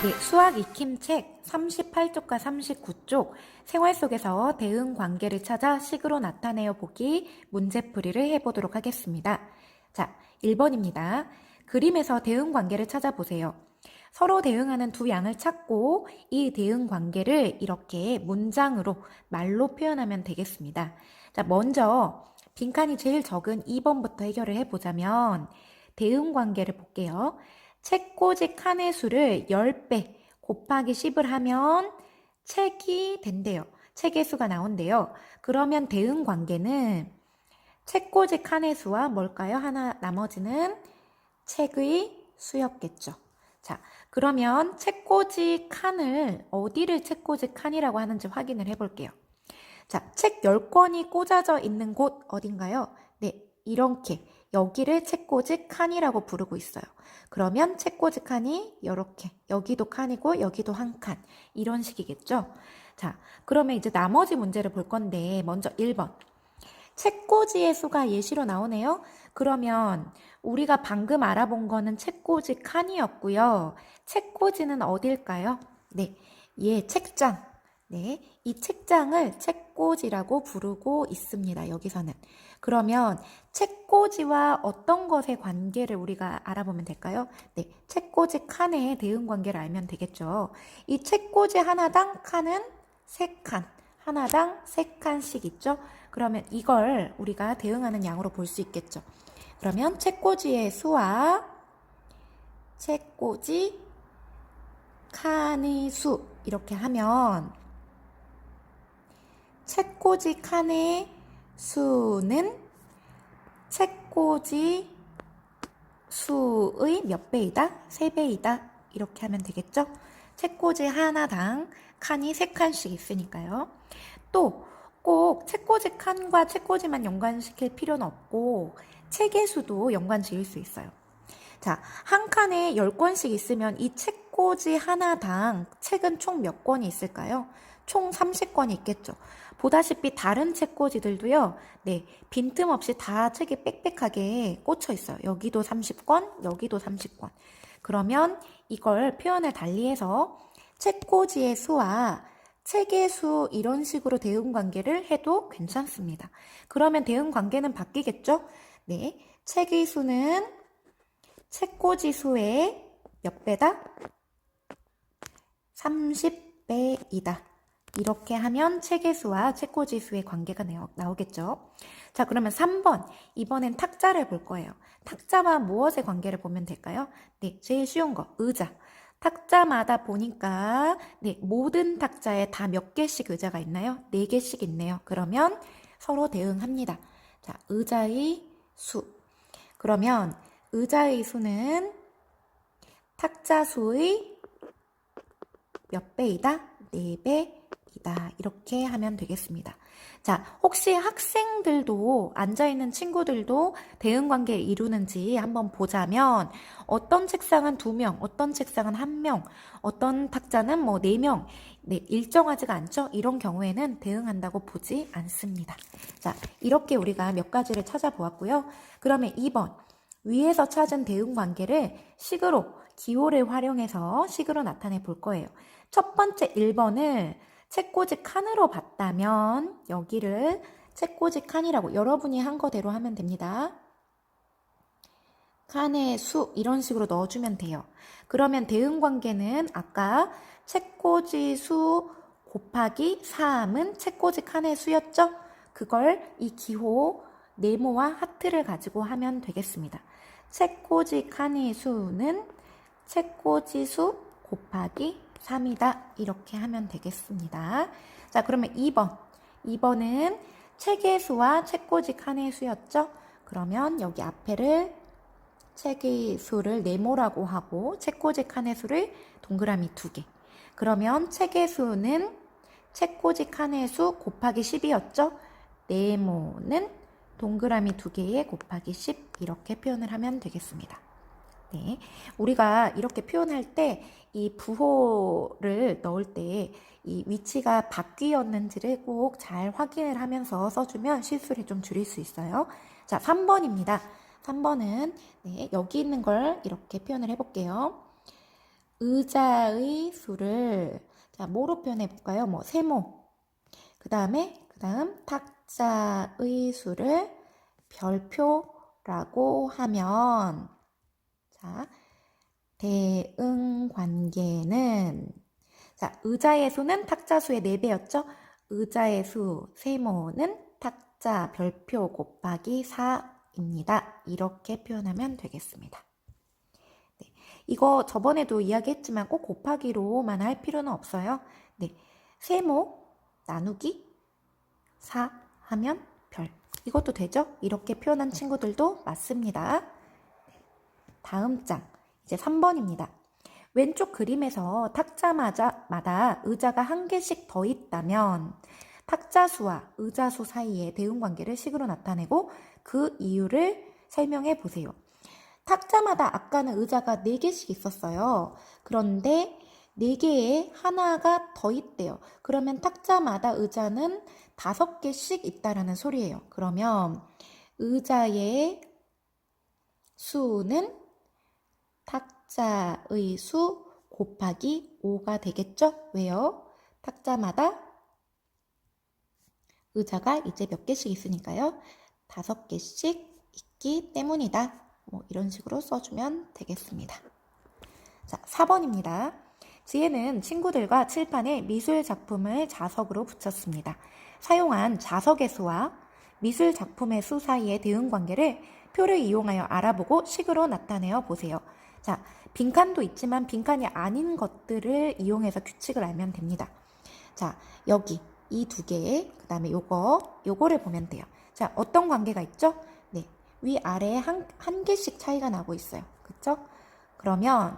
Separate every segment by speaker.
Speaker 1: 네, 수학 익힘책 38쪽과 39쪽 생활 속에서 대응 관계를 찾아 식으로 나타내어 보기 문제풀이를 해보도록 하겠습니다. 자, 1번입니다. 그림에서 대응 관계를 찾아보세요. 서로 대응하는 두 양을 찾고 이 대응 관계를 이렇게 문장으로 말로 표현하면 되겠습니다. 자, 먼저 빈칸이 제일 적은 2번부터 해결을 해보자면 대응 관계를 볼게요. 책꽂이 칸의 수를 10배 곱하기 10을 하면 책이 된대요. 책의 수가 나온대요. 그러면 대응 관계는 책꽂이 칸의 수와 뭘까요? 나머지는 책의 수였겠죠. 자, 그러면 책꽂이 칸을 어디를 책꽂이 칸이라고 하는지 확인을 해볼게요. 자, 책 10권이 꽂아져 있는 곳 어딘가요? 네, 이렇게 여기를 책꽂이 칸이라고 부르고 있어요. 그러면 책꽂이 칸이 이렇게 여기도 칸이고 여기도 한 칸 이런 식이겠죠? 자, 그러면 이제 나머지 문제를 볼 건데 먼저 1번 책꽂이의 수가 예시로 나오네요. 그러면 우리가 방금 알아본 거는 책꽂이 칸이었고요. 책꽂이는 어딜까요? 네, 책장. 네, 이 책장을 책꽂이라고 부르고 있습니다. 여기서는. 그러면 책꽂이와 어떤 것의 관계를 우리가 알아보면 될까요? 네, 책꽂이 칸의 대응 관계를 알면 되겠죠. 이 책꽂이 하나당 칸은 3칸, 하나당 3칸씩 있죠. 그러면 이걸 우리가 대응하는 양으로 볼 수 있겠죠. 그러면 책꽂이의 수와 책꽂이 칸의 수 이렇게 하면 책꽂이 칸의 수는 책꽂이 수의 몇 배이다? 3배이다. 이렇게 하면 되겠죠? 책꽂이 하나당 칸이 3칸씩 있으니까요. 또 꼭 책꽂이 칸과 책꽂이만 연관시킬 필요는 없고 책의 수도 연관 지을 수 있어요. 자, 한 칸에 10권씩 있으면 이 책꽂이 하나당 책은 총 몇 권이 있을까요? 총 30권이 있겠죠. 보다시피 다른 책꽂이들도요. 네, 빈틈없이 다 책이 빽빽하게 꽂혀 있어요. 여기도 30권, 여기도 30권. 그러면 이걸 표현을 달리해서 책꽂이의 수와 책의 수 이런 식으로 대응 관계를 해도 괜찮습니다. 그러면 대응 관계는 바뀌겠죠? 네, 책의 수는 책꽂이 수의 몇 배다? 30배이다. 이렇게 하면 책의 수와 책꽂이 수의 관계가 나오겠죠. 자, 그러면 3번. 이번엔 탁자를 볼 거예요. 탁자와 무엇의 관계를 보면 될까요? 네, 제일 쉬운 거, 의자. 탁자마다 보니까 네, 모든 탁자에 다 몇 개씩 의자가 있나요? 4개씩 있네요. 그러면 서로 대응합니다. 자, 의자의 수. 그러면 의자의 수는 탁자 수의 몇 배이다? 4배이다. 이렇게 하면 되겠습니다. 자, 혹시 학생들도 앉아있는 친구들도 대응관계를 이루는지 한번 보자면 어떤 책상은 2명, 어떤 책상은 1명, 어떤 탁자는 뭐 4명, 네, 일정하지가 않죠? 이런 경우에는 대응한다고 보지 않습니다. 자, 이렇게 우리가 몇 가지를 찾아보았고요. 그러면 2번, 위에서 찾은 대응관계를 식으로, 기호를 활용해서 식으로 나타내 볼 거예요. 첫 번째 1번을 책꽂이 칸으로 봤다면 여기를 책꽂이 칸이라고 여러분이 한 거대로 하면 됩니다. 칸의 수 이런 식으로 넣어주면 돼요. 그러면 대응관계는 아까 책꽂이 수 곱하기 3은 책꽂이 칸의 수였죠? 그걸 이 기호 네모와 하트를 가지고 하면 되겠습니다. 책꽂이 칸의 수는 책꽂이 수 곱하기 3이다. 이렇게 하면 되겠습니다. 자, 그러면 2번. 2번은 책의 수와 책꽂이 칸의 수였죠? 그러면 여기 앞에를 책의 수를 네모라고 하고 책꽂이 칸의 수를 동그라미 2개. 그러면 책의 수는 책꽂이 칸의 수 곱하기 10이었죠? 네모는 동그라미 2개에 곱하기 10 이렇게 표현을 하면 되겠습니다. 네, 우리가 이렇게 표현할 때 이 부호를 넣을 때 이 위치가 바뀌었는지를 꼭 잘 확인을 하면서 써주면 실수를 좀 줄일 수 있어요. 자, 3번입니다. 3번은 네, 여기 있는 걸 이렇게 표현을 해볼게요. 의자의 수를 자, 뭐로 표현해 볼까요? 뭐 세모. 그다음 탁자의 수를 별표라고 하면 자, 대응 관계는 자, 의자의 수는 탁자 수의 4배였죠? 의자의 수 세모는 탁자 별표 곱하기 4입니다. 이렇게 표현하면 되겠습니다. 네, 이거 저번에도 이야기했지만 꼭 곱하기로만 할 필요는 없어요. 네, 세모 나누기 4 하면 별. 이것도 되죠? 이렇게 표현한 친구들도 맞습니다. 다음 장, 이제 3번입니다. 왼쪽 그림에서 탁자마다 의자가 한 개씩 더 있다면 탁자 수와 의자 수 사이의 대응 관계를 식으로 나타내고 그 이유를 설명해 보세요. 탁자마다 아까는 의자가 4개씩 있었어요. 그런데 4개에 하나가 더 있대요. 그러면 탁자마다 의자는 5개씩 있다라는 소리예요. 그러면 의자의 수는 탁자의 수 곱하기 5가 되겠죠? 왜요? 탁자마다 의자가 이제 몇 개씩 있으니까요. 5개씩 있기 때문이다. 뭐 이런 식으로 써주면 되겠습니다. 자, 4번입니다. 지혜는 친구들과 칠판에 미술 작품을 자석으로 붙였습니다. 사용한 자석의 수와 미술 작품의 수 사이의 대응 관계를 표를 이용하여 알아보고 식으로 나타내어 보세요. 자, 빈칸도 있지만 빈칸이 아닌 것들을 이용해서 규칙을 알면 됩니다. 자, 여기 이 2개, 그 다음에 요거를 보면 돼요. 자, 어떤 관계가 있죠? 네, 위아래에 한 개씩 차이가 나고 있어요. 그쵸? 그러면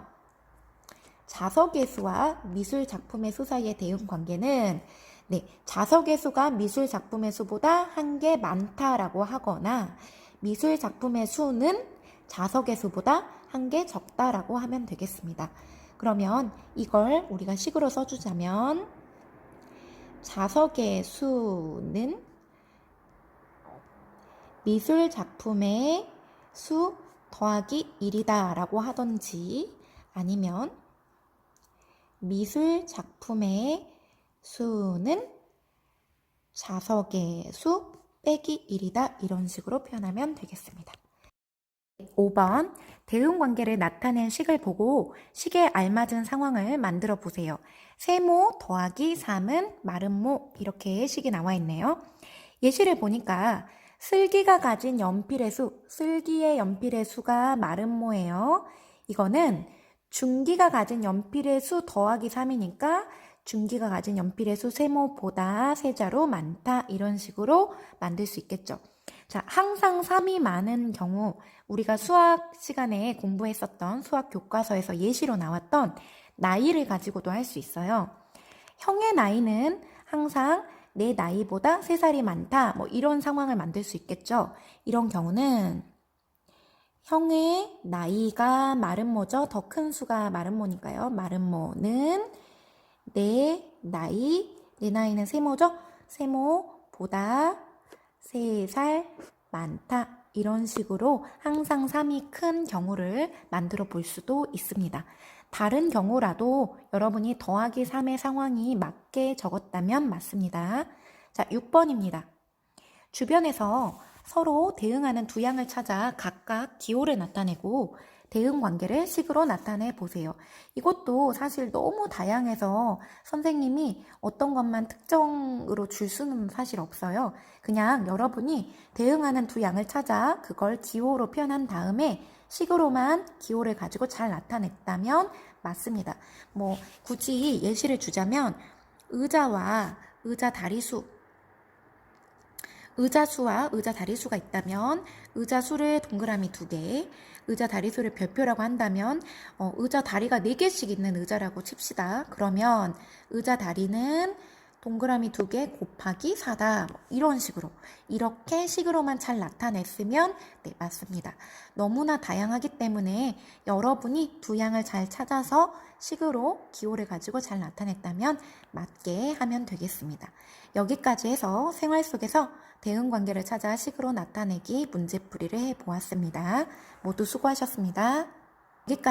Speaker 1: 자석의 수와 미술 작품의 수 사이의 대응 관계는 네, 자석의 수가 미술 작품의 수보다 한 개 많다라고 하거나 미술 작품의 수는 자석의 수보다 한 개 적다라고 하면 되겠습니다. 그러면 이걸 우리가 식으로 써주자면 자석의 수는 미술 작품의 수 더하기 1이다 라고 하던지 아니면 미술 작품의 수는 자석의 수 빼기 1이다 이런 식으로 표현하면 되겠습니다. 5번 대응 관계를 나타낸 식을 보고 식에 알맞은 상황을 만들어 보세요. 세모 더하기 3은 마름모 이렇게 식이 나와 있네요. 예시를 보니까 슬기가 가진 연필의 수, 슬기의 연필의 수가 마름모예요. 이거는 준기가 가진 연필의 수 더하기 3이니까 준기가 가진 연필의 수 세모보다 세자로 많다 이런 식으로 만들 수 있겠죠. 자, 항상 3이 많은 경우 우리가 수학 시간에 공부했었던 수학 교과서에서 예시로 나왔던 나이를 가지고도 할 수 있어요. 형의 나이는 항상 내 나이보다 3살이 많다. 뭐 이런 상황을 만들 수 있겠죠. 이런 경우는 형의 나이가 마름모죠. 더 큰 수가 마름모니까요. 마름모는 내 나이는 세모죠. 세모보다 3살 많다. 이런 식으로 항상 3이 큰 경우를 만들어 볼 수도 있습니다. 다른 경우라도 여러분이 더하기 3의 상황이 맞게 적었다면 맞습니다. 자, 6번입니다. 주변에서 서로 대응하는 두 양을 찾아 각각 기호를 나타내고 대응 관계를 식으로 나타내 보세요. 이것도 사실 너무 다양해서 선생님이 어떤 것만 특정으로 줄 수는 사실 없어요. 그냥 여러분이 대응하는 두 양을 찾아 그걸 기호로 표현한 다음에 식으로만 기호를 가지고 잘 나타냈다면 맞습니다. 뭐 굳이 예시를 주자면 의자와 의자 다리수 의자 수와 의자 다리수가 있다면 의자 수를 동그라미 2개, 의자 다리수를 별표라고 한다면 의자 다리가 4개씩 있는 의자라고 칩시다. 그러면 의자 다리는 동그라미 2개 곱하기 4다. 이런 식으로 이렇게 식으로만 잘 나타냈으면 네, 맞습니다. 너무나 다양하기 때문에 여러분이 두 양을 잘 찾아서 식으로 기호를 가지고 잘 나타냈다면 맞게 하면 되겠습니다. 여기까지 해서 생활 속에서 대응 관계를 찾아 식으로 나타내기 문제풀이를 해보았습니다. 모두 수고하셨습니다. 여기까지